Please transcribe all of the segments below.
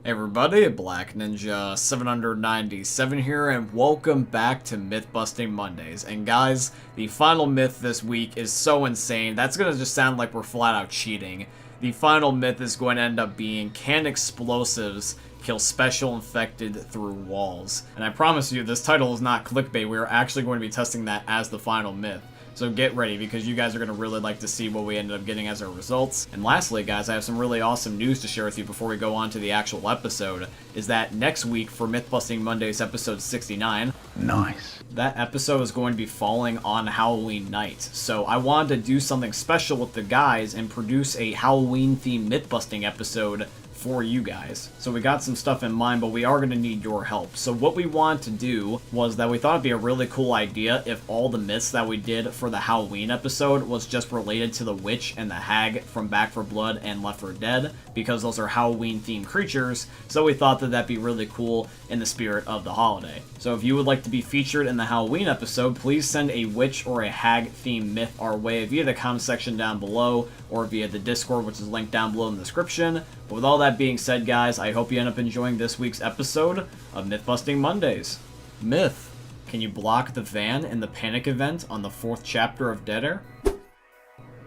Hey everybody, Black Ninja 797 here, and welcome back to Myth Busting Mondays. And guys, the final myth this week is so insane, that's gonna just sound like we're flat out cheating. The final myth is going to end up being, can explosives kill special infected through walls? And I promise you, this title is not clickbait, we're actually going to be testing that as the final myth. So get ready, because you guys are going to really like to see what we ended up getting as our results. And lastly, guys, I have some really awesome news to share with you before we go on to the actual episode, is that next week for Mythbusting Mondays episode 69, nice, that episode is going to be falling on Halloween night. So I wanted to do something special with the guys and produce a Halloween-themed Mythbusting episode for you guys. So we got some stuff in mind, but we are going to need your help. So what we want to do was that we thought it'd be a really cool idea if all the myths that we did for the Halloween episode was just related to the witch and the hag from Back 4 Blood and Left 4 Dead, because those are Halloween themed creatures. So we thought that that'd be really cool in the spirit of the holiday. So if you would like to be featured in the Halloween episode, please send a witch or a hag themed myth our way via the comment section down below or via the Discord, which is linked down below in the description. But with all that being said, guys, I hope you end up enjoying this week's episode of Mythbusting Mondays. Myth: can you block the van in the panic event on the 4th chapter of Dead Air?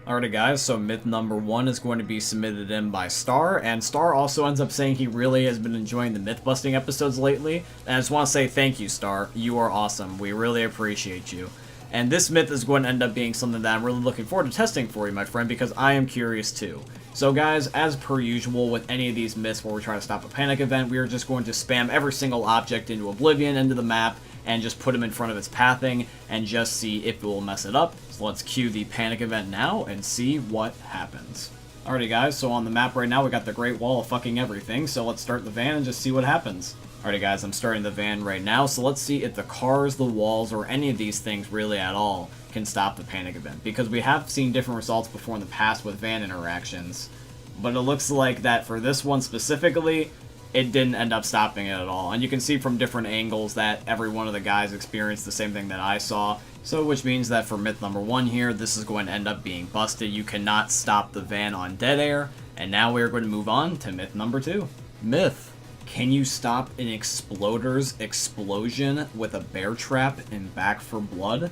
Alrighty guys, so myth number 1 is going to be submitted in by Star, and Star also ends up saying he really has been enjoying the myth-busting episodes lately, and I just want to say thank you, Star. You are awesome. We really appreciate you. And this myth is going to end up being something that I'm really looking forward to testing for you, my friend, because I am curious too. So guys, as per usual with any of these myths where we try to stop a panic event, we are just going to spam every single object into oblivion, into the map, and just put them in front of its pathing, and just see if it will mess it up. So let's cue the panic event now, and see what happens. Alrighty guys, so on the map right now we got the Great Wall of fucking everything, so let's start the van and just see what happens. Alrighty guys, I'm starting the van right now, so let's see if the cars, the walls, or any of these things really at all can stop the panic event, because we have seen different results before in the past with van interactions, but it looks like that for this one specifically, it didn't end up stopping it at all. And you can see from different angles that every one of the guys experienced the same thing that I saw. So which means that for myth number 1 here, this is going to end up being busted. You cannot stop the van on Dead Air. And now we are going to move on to myth number 2. Myth: can you stop an exploder's explosion with a bear trap in Back 4 Blood?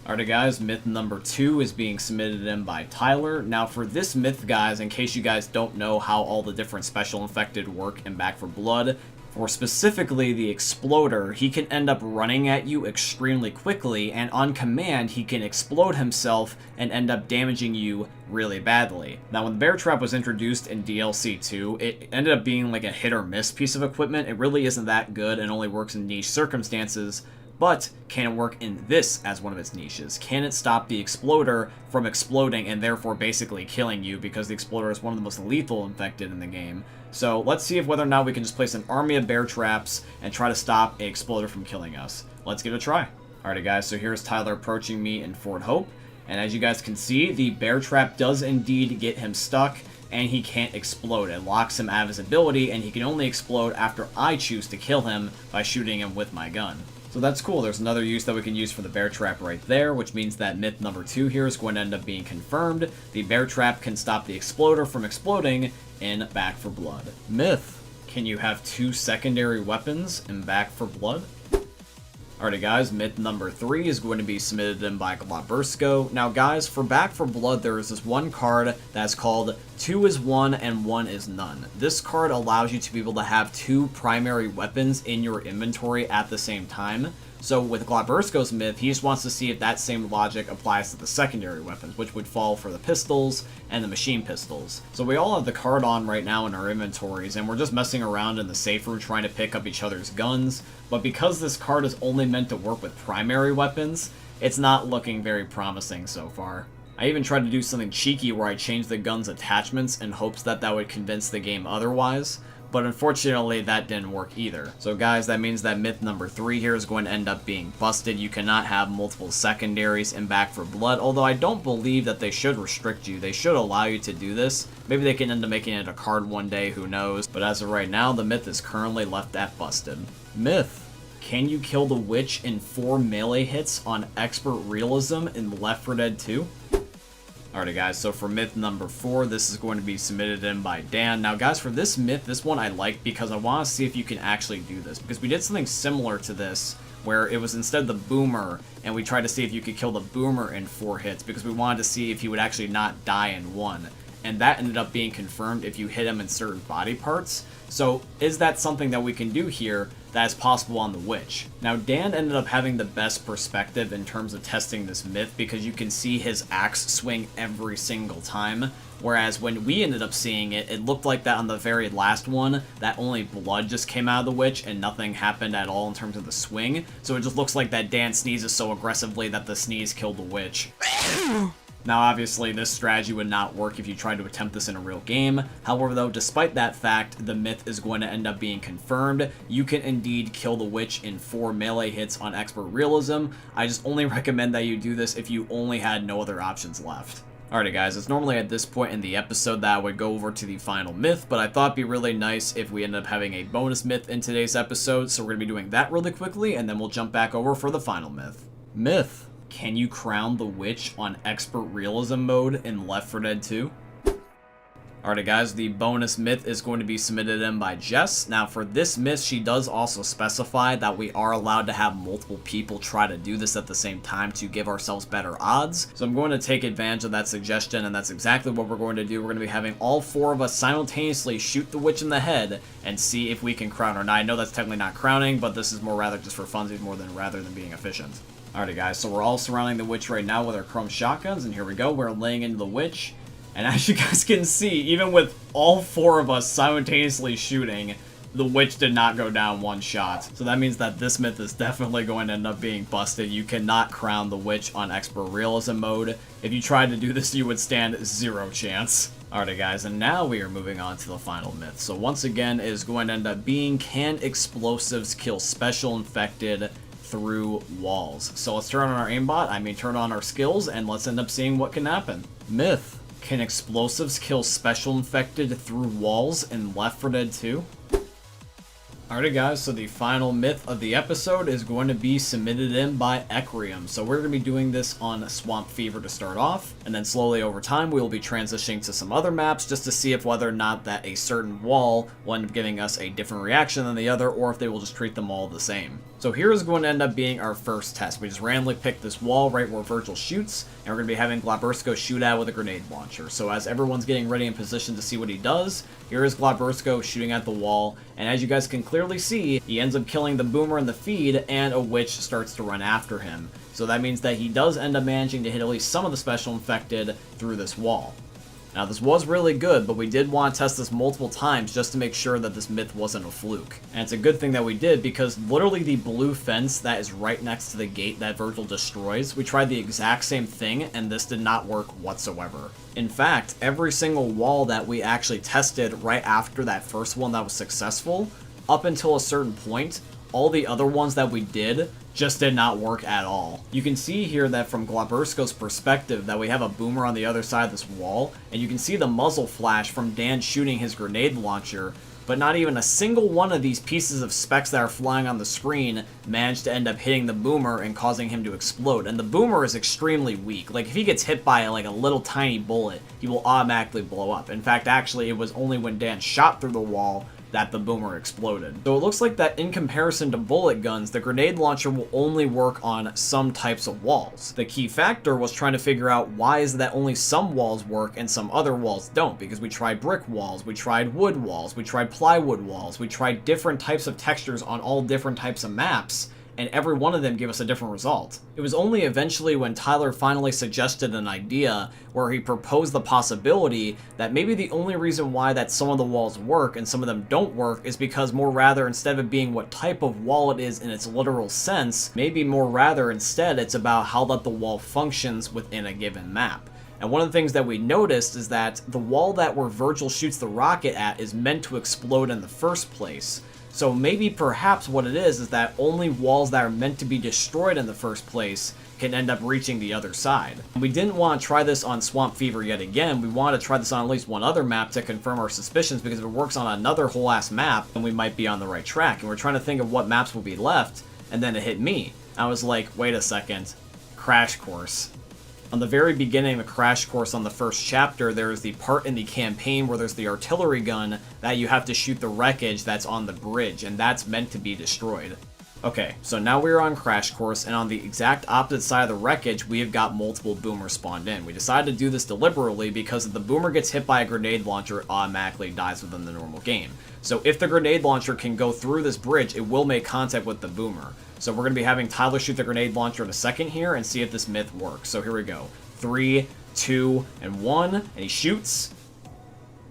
Alright guys, myth number 2 is being submitted in by Tyler. Now for this myth, guys, in case you guys don't know how all the different special infected work in Back 4 Blood, for specifically the exploder, he can end up running at you extremely quickly, and on command he can explode himself and end up damaging you really badly. Now when the bear trap was introduced in DLC 2, it ended up being like a hit or miss piece of equipment. It really isn't that good and only works in niche circumstances. But can it work in this as one of its niches? Can it stop the exploder from exploding and therefore basically killing you, because the exploder is one of the most lethal infected in the game? So let's see if whether or not we can just place an army of bear traps and try to stop an exploder from killing us. Let's give it a try. Alrighty guys, so here's Tyler approaching me in Fort Hope. And as you guys can see, the bear trap does indeed get him stuck, and he can't explode. It locks him out of his ability, and he can only explode after I choose to kill him by shooting him with my gun. So that's cool. There's another use that we can use for the bear trap right there, which means that myth number 2 here is going to end up being confirmed. The bear trap can stop the exploder from exploding in Back 4 Blood. Myth: can you have 2 secondary weapons in Back 4 Blood? Alrighty guys, myth number 3 is going to be submitted in by Glabursco. Now guys, for Back 4 Blood, there is this one card that's called 2 is 1 and 1 is none. This card allows you to be able to have 2 primary weapons in your inventory at the same time. So with Glabursco's myth, he just wants to see if that same logic applies to the secondary weapons, which would fall for the pistols and the machine pistols. So we all have the card on right now in our inventories, and we're just messing around in the safe room trying to pick up each other's guns. But because this card is only meant to work with primary weapons, it's not looking very promising so far. I even tried to do something cheeky where I changed the gun's attachments in hopes that that would convince the game otherwise, but unfortunately that didn't work either. So guys, that means that myth number 3 here is going to end up being busted. You cannot have multiple secondaries in Back 4 Blood, although I don't believe that they should restrict you. They should allow you to do this. Maybe they can end up making it a card one day, who knows. But as of right now, the myth is currently left at busted. Myth: can you kill the witch in 4 melee hits on expert realism in Left 4 Dead 2? Alrighty guys, so for myth number 4, this is going to be submitted in by Dan. Now guys, for this myth, this one I like because I want to see if you can actually do this. Because we did something similar to this, where it was instead the boomer, and we tried to see if you could kill the boomer in 4 hits, because we wanted to see if he would actually not die in 1. And that ended up being confirmed if you hit him in certain body parts. So is that something that we can do here that is possible on the witch? Now Dan ended up having the best perspective in terms of testing this myth because you can see his axe swing every single time, whereas when we ended up seeing it, it looked like that on the very last one, that only blood just came out of the witch and nothing happened at all in terms of the swing. So it just looks like that Dan sneezes so aggressively that the sneeze killed the witch. Now obviously this strategy would not work if you tried to attempt this in a real game. However though, despite that fact, the myth is going to end up being confirmed. You can indeed kill the witch in 4 melee hits on expert realism. I just only recommend that you do this if you only had no other options left. Alrighty guys, it's normally at this point in the episode that I would go over to the final myth, but I thought it'd be really nice if we end up having a bonus myth in today's episode, so we're going to be doing that really quickly, and then we'll jump back over for the final myth. Myth: can you crown the witch on expert realism mode in Left 4 Dead 2? Alright guys, the bonus myth is going to be submitted in by Jess. Now for this myth, she does also specify that we are allowed to have multiple people try to do this at the same time to give ourselves better odds. So I'm going to take advantage of that suggestion, and that's exactly what we're going to do. We're going to be having all 4 of us simultaneously shoot the witch in the head and see if we can crown her. Now I know that's technically not crowning, but this is more rather just for funsies rather than being efficient. Alrighty guys, so we're all surrounding the witch right now with our chrome shotguns, and here we go, we're laying into the witch. And as you guys can see, even with all 4 of us simultaneously shooting, the witch did not go down 1 shot. So that means that this myth is definitely going to end up being busted. You cannot crown the witch on expert realism mode. If you tried to do this, you would stand 0 chance. Alright guys, and now we are moving on to the final myth. So once again, it is going to end up being, can explosives kill special infected through walls? So let's turn on our aimbot, turn on our skills, and let's end up seeing what can happen. Myth: can explosives kill special infected through walls in Left 4 Dead 2? Alrighty guys, so the final myth of the episode is going to be submitted in by Ecrium. So we're going to be doing this on Swamp Fever to start off, and then slowly over time we will be transitioning to some other maps just to see if whether or not that a certain wall will end up giving us a different reaction than the other, or if they will just treat them all the same. So here is going to end up being our first test. We just randomly picked this wall right where Virgil shoots, and we're going to be having Glabursko shoot at with a grenade launcher. So as everyone's getting ready in position to see what he does, here is Glabursko shooting at the wall, and as you guys can clearly see, he ends up killing the boomer in the feed, and a witch starts to run after him. So that means that he does end up managing to hit at least some of the special infected through this wall. Now this was really good, but we did want to test this multiple times just to make sure that this myth wasn't a fluke. And it's a good thing that we did, because literally the blue fence that is right next to the gate that Virgil destroys, we tried the exact same thing and this did not work whatsoever. In fact, every single wall that we actually tested right after that first one that was successful, up until a certain point, all the other ones that we did just did not work at all. You can see here that from Glabursko's perspective that we have a boomer on the other side of this wall, and you can see the muzzle flash from Dan shooting his grenade launcher, but not even a single one of these pieces of specs that are flying on the screen managed to end up hitting the boomer and causing him to explode. And the boomer is extremely weak. Like if he gets hit by like a little tiny bullet, he will automatically blow up. In fact, actually, it was only when Dan shot through the wall that the boomer exploded. So it looks like that in comparison to bullet guns, the grenade launcher will only work on some types of walls. The key factor was trying to figure out why is that only some walls work and some other walls don't, because we tried brick walls, we tried wood walls, we tried plywood walls, we tried different types of textures on all different types of maps, and every one of them gave us a different result. It was only eventually when Tyler finally suggested an idea where he proposed the possibility that maybe the only reason why that some of the walls work and some of them don't work is because more rather instead of it being what type of wall it is in its literal sense, maybe more rather instead it's about how that the wall functions within a given map. And one of the things that we noticed is that the wall that where Virgil shoots the rocket at is meant to explode in the first place. So maybe perhaps what it is that only walls that are meant to be destroyed in the first place can end up reaching the other side. We didn't want to try this on Swamp Fever yet again. We wanted to try this on at least one other map to confirm our suspicions, because if it works on another whole ass map, then we might be on the right track. And we're trying to think of what maps will be left, and then it hit me. I was like, wait a second, Crash Course. On the very beginning, the crash course on the first chapter, there is the part in the campaign where there's the artillery gun that you have to shoot the wreckage that's on the bridge, and that's meant to be destroyed. Okay, so now we're on Crash Course, and on the exact opposite side of the wreckage, we have got multiple boomers spawned in. We decided to do this deliberately because if the boomer gets hit by a grenade launcher, it automatically dies within the normal game. So if the grenade launcher can go through this bridge, it will make contact with the boomer. So we're going to be having Tyler shoot the grenade launcher in a second here and see if this myth works. So here we go. 3, 2, and 1, and he shoots.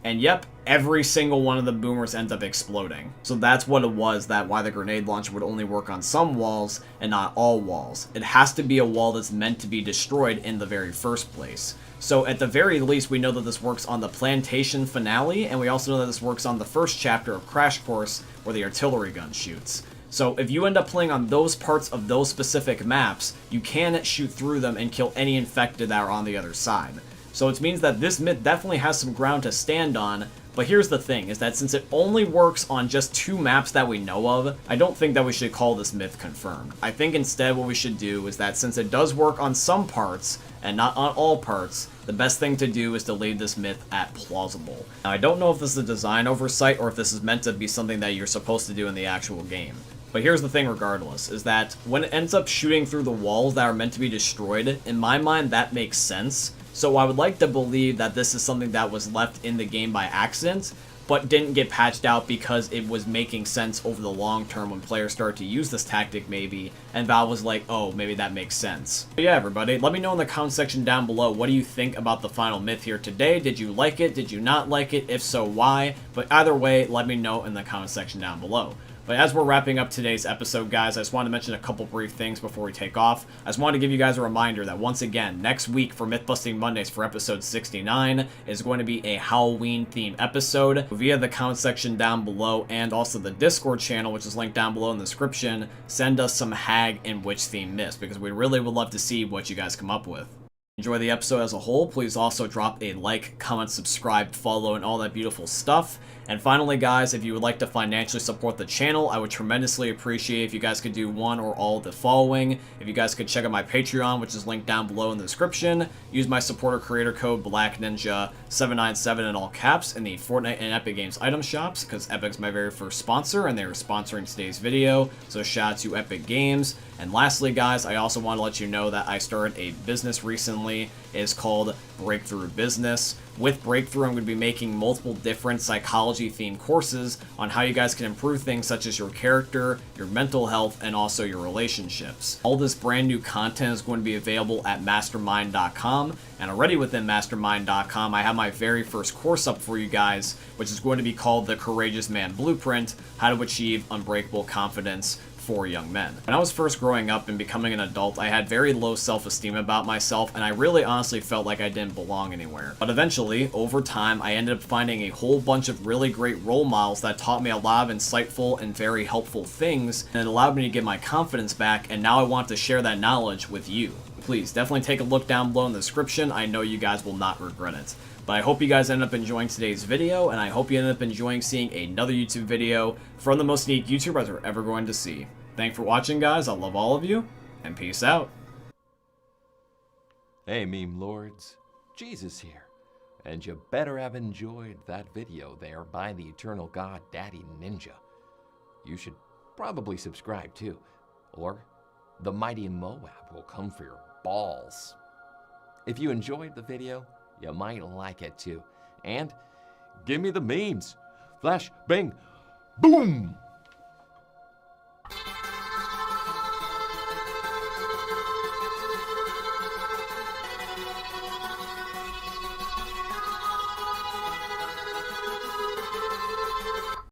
And yep, every single one of the boomers ends up exploding. So that's what it was, why the grenade launcher would only work on some walls and not all walls. It has to be a wall that's meant to be destroyed in the very first place. So at the very least, we know that this works on the plantation finale, and we also know that this works on the first chapter of Crash Course where the artillery gun shoots. So if you end up playing on those parts of those specific maps, you can shoot through them and kill any infected that are on the other side. So it means that this myth definitely has some ground to stand on, but here's the thing, is that since it only works on just 2 maps that we know of, I don't think that we should call this myth confirmed. I think instead what we should do is that since it does work on some parts, and not on all parts, the best thing to do is to leave this myth at plausible. Now I don't know if this is a design oversight or if this is meant to be something that you're supposed to do in the actual game. But here's the thing regardless, is that when it ends up shooting through the walls that are meant to be destroyed, in my mind that makes sense. So I would like to believe that this is something that was left in the game by accident, but didn't get patched out because it was making sense over the long term when players started to use this tactic maybe, and Valve was like, oh, maybe that makes sense. But yeah, everybody, let me know in the comment section down below, what do you think about the final myth here today? Did you like it? Did you not like it? If so, why? But either way, let me know in the comment section down below. But as we're wrapping up today's episode, guys, I just wanted to mention a couple brief things before we take off. I just wanted to give you guys a reminder that once again, next week for Mythbusting Mondays for episode 69 is going to be a Halloween-themed episode via the comment section down below and also the Discord channel, which is linked down below in the description. Send us some Hag and Witch theme myths because we really would love to see what you guys come up with. Enjoy the episode as a whole. Please also drop a like, comment, subscribe, follow, and all that beautiful stuff. And finally, guys, if you would like to financially support the channel, I would tremendously appreciate if you guys could do one or all of the following. If you guys could check out my Patreon, which is linked down below in the description. Use my supporter creator code BlackNinja797 in all caps in the Fortnite and Epic Games item shops, because Epic's my very first sponsor, and they were sponsoring today's video. So shout out to Epic Games. And lastly, guys, I also want to let you know that I started a business recently. It is called Breakthrough Business. With Breakthrough, I'm going to be making multiple different psychology-themed courses on how you guys can improve things such as your character, your mental health, and also your relationships. All this brand new content is going to be available at mastermind.com, and already within mastermind.com, I have my very first course up for you guys, which is going to be called The Courageous Man Blueprint: How to Achieve Unbreakable Confidence for Young Men. When I was first growing up and becoming an adult, I had very low self-esteem about myself, and I really honestly felt like I didn't belong anywhere. But eventually, over time, I ended up finding a whole bunch of really great role models that taught me a lot of insightful and very helpful things, and it allowed me to get my confidence back, and now I want to share that knowledge with you. Please, definitely take a look down below in the description. I know you guys will not regret it. But I hope you guys end up enjoying today's video, and I hope you end up enjoying seeing another YouTube video from the most unique YouTubers we're ever going to see. Thanks for watching, guys. I love all of you, and peace out. Hey, meme lords. Jesus here. And you better have enjoyed that video there by the eternal god Daddy Ninja. You should probably subscribe too, or the mighty Moab will come for your balls. If you enjoyed the video, you might like it too. And give me the memes. Flash, bang, boom!